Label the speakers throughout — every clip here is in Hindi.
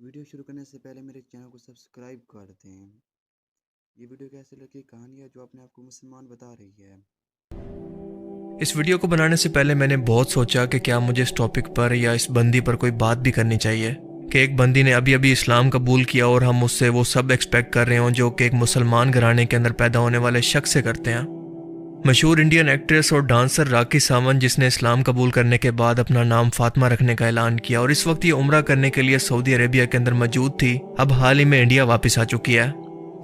Speaker 1: वीडियो शुरू करने से पहले मेरे चैनल को सब्सक्राइब कर दें। ये वीडियो एक ऐसे लड़की की कहानी है जो अपने आप को मुसलमान बता रही है।
Speaker 2: इस वीडियो को बनाने से पहले मैंने बहुत सोचा कि क्या मुझे इस टॉपिक पर या इस बंदी पर कोई बात भी करनी चाहिए कि एक बंदी ने अभी अभी इस्लाम कबूल किया और हम उससे वो सब एक्सपेक्ट कर रहे हों जो कि एक मुसलमान घराने के अंदर पैदा होने वाले शख्स से करते हैं। मशहूर इंडियन एक्ट्रेस और डांसर राखी सावंत, जिसने इस्लाम कबूल करने के बाद अपना नाम फातिमा रखने का ऐलान किया और इस वक्त ये उम्रा करने के लिए सऊदी अरेबिया के अंदर मौजूद थी, अब हाल ही में इंडिया वापस आ चुकी है।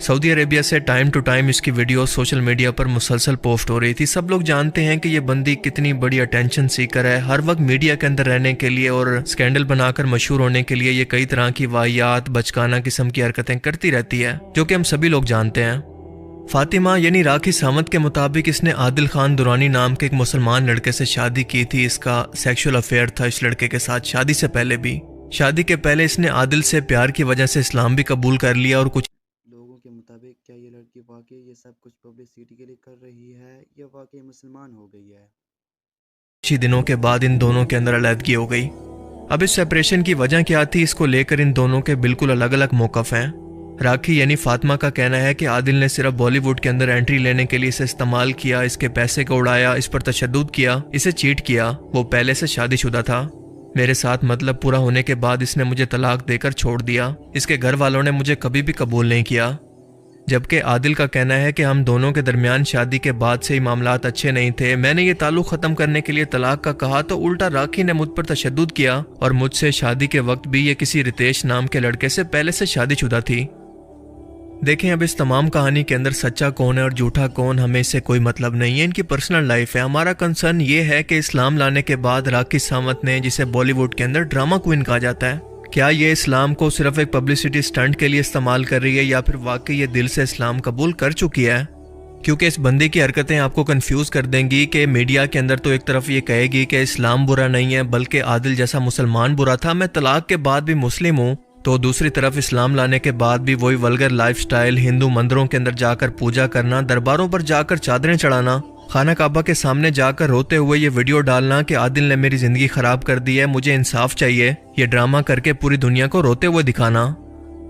Speaker 2: सऊदी अरेबिया से टाइम टू टाइम इसकी वीडियो सोशल मीडिया पर मुसलसल पोस्ट हो रही थी। सब लोग जानते हैं कि ये बंदी कितनी बड़ी अटेंशन सीकर है। हर वक्त मीडिया के अंदर रहने के लिए और स्कैंडल बनाकर मशहूर होने के लिए ये कई तरह की वाहियात, बचकाना किस्म की हरकतें करती रहती है, जो कि हम सभी लोग जानते हैं। फातिमा यानी राखी सावंत के मुताबिक इसने आदिल खान दुरानी नाम के एक मुसलमान लड़के से शादी की थी। इसका सेक्सुअल अफेयर था इस लड़के के साथ शादी से पहले भी। शादी के पहले इसने आदिल से प्यार की वजह से इस्लाम भी कबूल कर लिया और कुछ
Speaker 1: लोगों के मुताबिक क्या ये लड़की वाकई ये सब कुछ पब्लिसिटी के लिए कर रही है या वाकई मुसलमान हो गई है?
Speaker 2: कुछ ही दिनों के बाद इन दोनों के अंदर अलहदगी हो गई। अब इस सेपरेशन की वजह क्या थी, इसको लेकर इन दोनों के बिल्कुल अलग अलग मौक़िफ़ हैं। राखी यानी फातिमा का कहना है कि आदिल ने सिर्फ बॉलीवुड के अंदर एंट्री लेने के लिए इसे इस्तेमाल किया, इसके पैसे को उड़ाया, इस पर तशद्दुद किया, इसे चीट किया। वो पहले से शादीशुदा था। मेरे साथ मतलब पूरा होने के बाद इसने मुझे तलाक देकर छोड़ दिया। इसके घर वालों ने मुझे कभी भी कबूल नहीं किया। जबकि आदिल का कहना है कि हम दोनों के दरमियान शादी के बाद से ही मामलात अच्छे नहीं थे। मैंने ये ताल्लुक ख़त्म करने के लिए तलाक का कहा तो उल्टा राखी ने मुझ पर तशद्दुद किया और मुझसे शादी के वक्त भी ये किसी रितेश नाम के लड़के से पहले से शादीशुदा थी। देखें, अब इस तमाम कहानी के अंदर सच्चा कौन है और झूठा कौन, हमें इससे कोई मतलब नहीं है। इनकी पर्सनल लाइफ है। हमारा कंसर्न ये है कि इस्लाम लाने के बाद राखी सावंत ने, जिसे बॉलीवुड के अंदर ड्रामा क्वीन कहा जाता है, क्या ये इस्लाम को सिर्फ एक पब्लिसिटी स्टंट के लिए इस्तेमाल कर रही है या फिर वाकई ये दिल से इस्लाम कबूल कर चुकी है? क्योंकि इस बंदे की हरकतें आपको कंफ्यूज कर देंगी कि मीडिया के अंदर तो एक तरफ ये कहेगी कि इस्लाम बुरा नहीं है बल्कि आदिल जैसा मुसलमान बुरा था, मैं तलाक के बाद भी मुस्लिम हूँ, तो दूसरी तरफ इस्लाम लाने के बाद भी वही वल्गर लाइफस्टाइल, हिंदू मंदिरों के अंदर जाकर पूजा करना, दरबारों पर जाकर चादरें चढ़ाना, खाना काबा के सामने जाकर रोते हुए ये वीडियो डालना कि आदिल ने मेरी जिंदगी खराब कर दी है, मुझे इंसाफ चाहिए, ये ड्रामा करके पूरी दुनिया को रोते हुए दिखाना।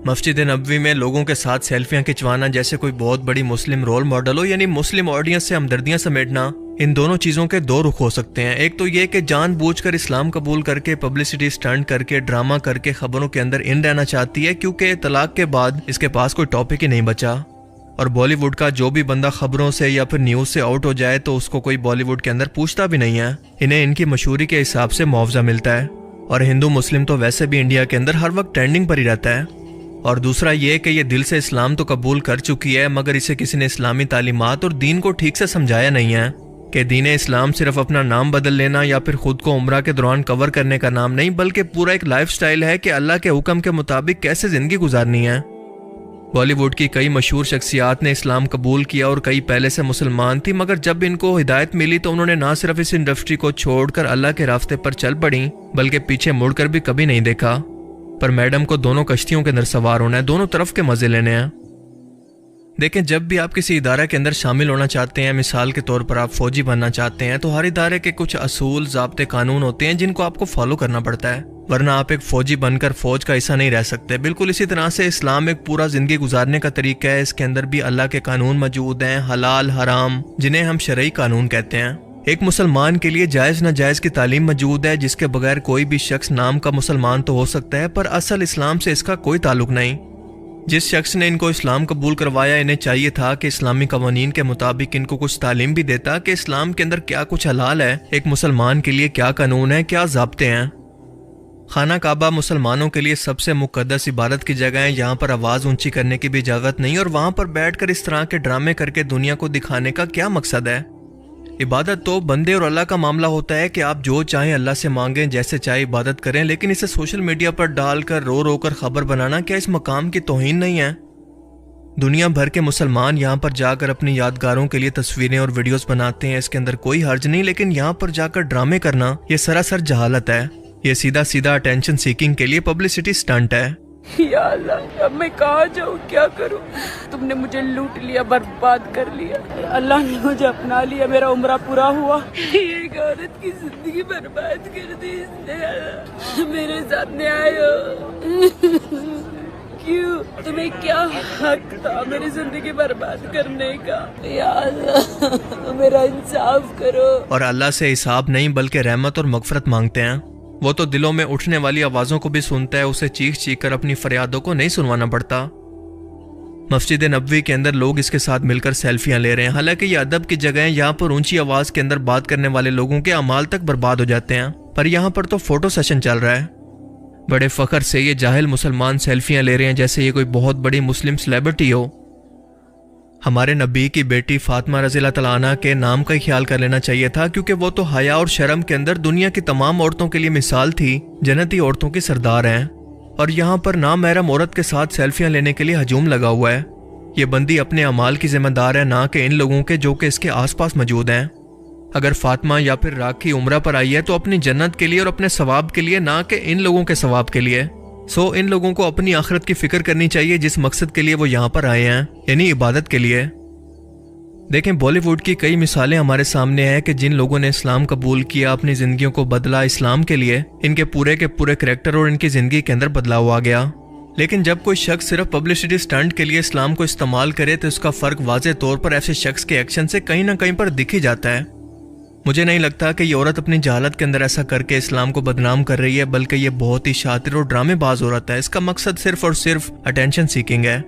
Speaker 2: मस्जिद नबवी में लोगों के साथ सेल्फियां खिंचवाना जैसे कोई बहुत बड़ी मुस्लिम रोल मॉडल हो, यानी मुस्लिम ऑडियंस से हमदर्दियां समेटना। इन दोनों चीज़ों के दो रुख हो सकते हैं। एक तो ये कि जानबूझकर इस्लाम कबूल करके पब्लिसिटी स्टंट करके ड्रामा करके खबरों के अंदर इन रहना चाहती है क्योंकि तलाक के बाद इसके पास कोई टॉपिक ही नहीं बचा। और बॉलीवुड का जो भी बंदा खबरों से या फिर न्यूज़ से आउट हो जाए तो उसको कोई बॉलीवुड के अंदर पूछता भी नहीं है। इन्हें इनकी मशहूरी के हिसाब से मुआवजा मिलता है। और हिंदू मुस्लिम तो वैसे भी इंडिया के अंदर हर वक्त ट्रेंडिंग पर ही रहता है। और दूसरा ये कि ये दिल से इस्लाम तो कबूल कर चुकी है, मगर इसे किसी ने इस्लामी तालीमात और दीन को ठीक से समझाया नहीं है कि दीन इस्लाम सिर्फ अपना नाम बदल लेना या फिर खुद को उम्रा के दौरान कवर करने का नाम नहीं, बल्कि पूरा एक लाइफस्टाइल है कि अल्लाह के हुक्म के मुताबिक कैसे ज़िंदगी गुजारनी है। बॉलीवुड की कई मशहूर शख्सियात ने इस्लाम कबूल किया और कई पहले से मुसलमान थी, मगर जब इनको हिदायत मिली तो उन्होंने ना सिर्फ इस इंडस्ट्री को छोड़कर अल्लाह के रास्ते पर चल पड़ी, बल्कि पीछे मुड़कर भी कभी नहीं देखा। पर मैडम को दोनों कश्तियों के अंदर सवार होना है, दोनों तरफ के मजे लेने हैं। देखें, जब भी आप किसी इदारे के अंदर शामिल होना चाहते हैं, मिसाल के तौर पर आप फौजी बनना चाहते हैं, तो हर इदारे के कुछ असूल, ज़ाब्ते, कानून होते हैं जिनको आपको फॉलो करना पड़ता है, वरना आप एक फ़ौजी बनकर फ़ौज का हिस्सा नहीं रह सकते। बिल्कुल इसी तरह से इस्लाम एक पूरा ज़िंदगी गुजारने का तरीका है। इसके अंदर भी अल्लाह के कानून मौजूद हैं, हलाल हराम, जिन्हें हम शरई कानून कहते हैं। एक मुसलमान के लिए जायज़ नाजायज़ की तालीम मौजूद है, जिसके बगैर कोई भी शख्स नाम का मुसलमान तो हो सकता है पर असल इस्लाम से इसका कोई ताल्लुक नहीं। जिस शख्स ने इनको इस्लाम कबूल करवाया, इन्हें चाहिए था कि इस्लामी कवानीन के मुताबिक इनको कुछ तालीम भी देता कि इस्लाम के अंदर क्या कुछ हलाल है, एक मुसलमान के लिए क्या कानून है, क्या ज़ाब्ते हैं। खाना काबा मुसलमानों के लिए सबसे मुक़द्दस इबादत की जगह है। यहाँ पर आवाज़ ऊंची करने की भी इजाज़त नहीं, और वहाँ पर बैठकर इस तरह के ड्रामे करके दुनिया को दिखाने का क्या मकसद है? इबादत तो बंदे और अल्लाह का मामला होता है कि आप जो चाहें अल्लाह से मांगें, जैसे चाहे इबादत करें, लेकिन इसे सोशल मीडिया पर डालकर रो रो कर खबर बनाना क्या इस मकाम की तौहीन नहीं है? दुनिया भर के मुसलमान यहाँ पर जाकर अपनी यादगारों के लिए तस्वीरें और वीडियोस बनाते हैं, इसके अंदर कोई हर्ज नहीं, लेकिन यहाँ पर जाकर ड्रामे करना ये सरासर जहालत है। ये सीधा सीधा अटेंशन सीकिंग के लिए पब्लिसिटी स्टंट है।
Speaker 3: या अल्लाह, अब मैं कहाँ जाऊँ, क्या करूँ? तुमने मुझे लूट लिया, बर्बाद कर लिया। अल्लाह ने मुझे अपना लिया, मेरा उम्र पूरा हुआ, एक औरत की जिंदगी बर्बाद कर दी इसने। अल्लाह, मेरे साथ न्याय हो। क्यों? तुम्हें क्या हक था मेरी जिंदगी बर्बाद करने का? या अल्लाह मेरा इंसाफ करो।
Speaker 2: और अल्लाह से हिसाब नहीं बल्कि रहमत और मगफरत मांगते हैं। वो तो दिलों में उठने वाली आवाज़ों को भी सुनता है, उसे चीख चीख कर अपनी फरियादों को नहीं सुनवाना पड़ता। मस्जिद नबवी के अंदर लोग इसके साथ मिलकर सेल्फियां ले रहे हैं। हालांकि ये अदब की जगह है, यहाँ पर ऊंची आवाज के अंदर बात करने वाले लोगों के अमाल तक बर्बाद हो जाते हैं, पर यहाँ पर तो फोटो सेशन चल रहा है। बड़े फख्र से ये जाहिल मुसलमान सेल्फियां ले रहे हैं जैसे ये कोई बहुत बड़ी मुस्लिम सेलिब्रिटी हो। हमारे नबी की बेटी फातिमा रज़ियल्लाहु तआला अन्हा के नाम का ही ख्याल कर लेना चाहिए था, क्योंकि वो तो हया और शर्म के अंदर दुनिया की तमाम औरतों के लिए मिसाल थी, जन्नती औरतों की सरदार हैं। और यहाँ पर नामहरम औरत के साथ सेल्फियां लेने के लिए हजूम लगा हुआ है। ये बंदी अपने अमाल की जिम्मेदार है, ना कि इन लोगों के जो कि इसके आसपास मौजूद हैं। अगर फातिमा या फिर राखी उम्रा पर आई है तो अपनी जन्नत के लिए और अपने सवाब के लिए, ना कि इन लोगों के सवाब के लिए। सो इन लोगों को अपनी आखिरत की फिक्र करनी चाहिए जिस मकसद के लिए वो यहाँ पर आए हैं, यानी इबादत के लिए। देखें, बॉलीवुड की कई मिसालें हमारे सामने हैं कि जिन लोगों ने इस्लाम कबूल किया, अपनी जिंदगियों को बदला इस्लाम के लिए, इनके पूरे के पूरे करैक्टर और इनकी जिंदगी के अंदर बदलाव आ गया। लेकिन जब कोई शख्स सिर्फ पब्लिसिटी स्टंट के लिए इस्लाम को इस्तेमाल करे तो इसका फर्क वाज़ेह तौर पर ऐसे शख्स के एक्शन से कहीं ना कहीं पर दिख ही जाता है। मुझे नहीं लगता कि ये औरत अपनी जहालत के अंदर ऐसा करके इस्लाम को बदनाम कर रही है, बल्कि ये बहुत ही शातिर और ड्रामेबाज औरत है। इसका मकसद सिर्फ और सिर्फ अटेंशन सीकिंग है।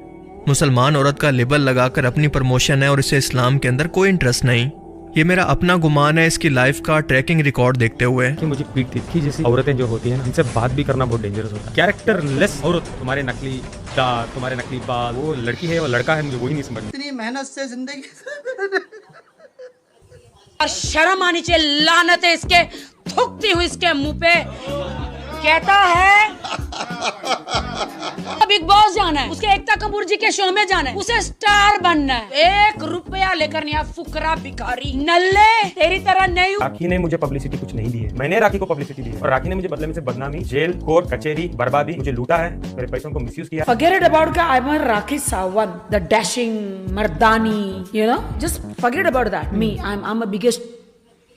Speaker 2: मुसलमान औरत का लेबल लगाकर अपनी प्रमोशन है और इसे इस्लाम के अंदर कोई इंटरेस्ट नहीं। ये मेरा अपना गुमान है इसकी लाइफ का ट्रैकिंग रिकॉर्ड देखते हुए।
Speaker 4: कि मुझे पीठ तिरछी जैसी औरतें जो होती हैं ना, इनसे बात भी करना बहुत डेंजरस होता है। कैरेक्टरलेस औरत, तुम्हारे नकली दांत, तुम्हारे नकली बाल, वो लड़की है वो लड़का है, मुझे वही नहीं समझ में।
Speaker 5: इतनी मेहनत से जिंदगी
Speaker 3: और शर्म आनी चाहिए, लानत है इसके, थूकती हूँ इसके मुंह पे। कहता है बिग बॉस जाना है, उसके एकता कपूर जी के शो में जाना है, उसे स्टार बनना है। 1 रुपया लेकर नहीं, फुकरा भिखारी नल्ले तेरी तरह नहीं।
Speaker 4: राखी ने मुझे पब्लिसिटी कुछ नहीं दी है, मैंने राखी को पब्लिसिटी दी है, और राखी ने मुझे बदले में से बदनामी, जेल, कोर्ट कचहरी, बर्बादी, मुझे लूटा है, मेरे पैसों को मिसयूज किया।
Speaker 3: Forget it about that. I'm a Rakhi Sawant, the dashing Mardani, you know. Just forget about that. Me, I'm a biggest.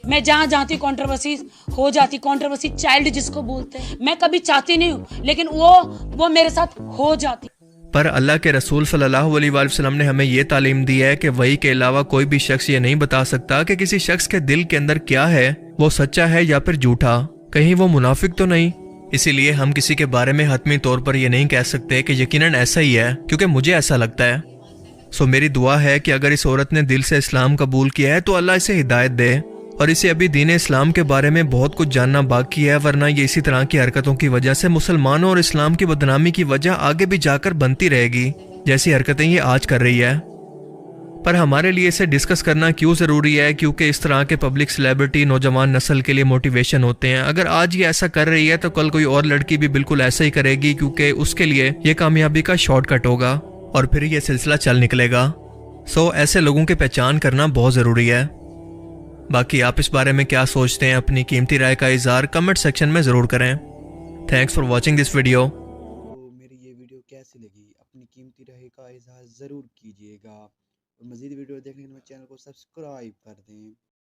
Speaker 3: मैं जहाँ जाती कंट्रोवर्सी हो जाती, कंट्रोवर्सी चाइल्ड जिसको बोलते हैं। मैं कभी चाहती नहीं हूँ, लेकिन वो मेरे साथ हो जाती।
Speaker 2: पर अल्लाह के रसूल सल्लल्लाहु अलैहि वसल्लम ने हमें ये तालीम दी है कि वही के अलावा कोई भी शख्स ये नहीं बता सकता कि किसी शख्स के दिल के अंदर क्या है, वो सच्चा है या फिर झूठा, कहीं वो मुनाफिक तो नहीं। इसीलिए हम किसी के बारे में हतमी तौर पर ये नहीं कह सकते कि यकीनन ऐसा ही है, क्योंकि मुझे ऐसा लगता है। सो मेरी दुआ है कि अगर इस औरत ने दिल से इस्लाम कबूल किया है तो अल्लाह इसे हिदायत दे, और इसे अभी दीन इस्लाम के बारे में बहुत कुछ जानना बाकी है, वरना ये इसी तरह की हरकतों की वजह से मुसलमानों और इस्लाम की बदनामी की वजह आगे भी जाकर बनती रहेगी, जैसी हरकतें ये आज कर रही है। पर हमारे लिए इसे डिस्कस करना क्यों ज़रूरी है? क्योंकि इस तरह के पब्लिक सेलिब्रिटी नौजवान नस्ल के लिए मोटिवेशन होते हैं। अगर आज ये ऐसा कर रही है तो कल कोई और लड़की भी बिल्कुल ऐसा ही करेगी, क्योंकि उसके लिए ये कामयाबी का शॉर्टकट होगा और फिर ये सिलसिला चल निकलेगा। सो ऐसे लोगों की पहचान करना बहुत ज़रूरी है। बाकी आप इस बारे में क्या सोचते हैं, अपनी कीमती राय का इज़हार कमेंट सेक्शन में ज़रूर करें। Thanks for watching this video.
Speaker 1: तो मेरी ये वीडियो कैसी लगी, अपनी कीमती राय का इज़हार ज़रूर कीजिएगा, और मज़ीद वीडियो देखने के लिए चैनल को सब्सक्राइब कर दें।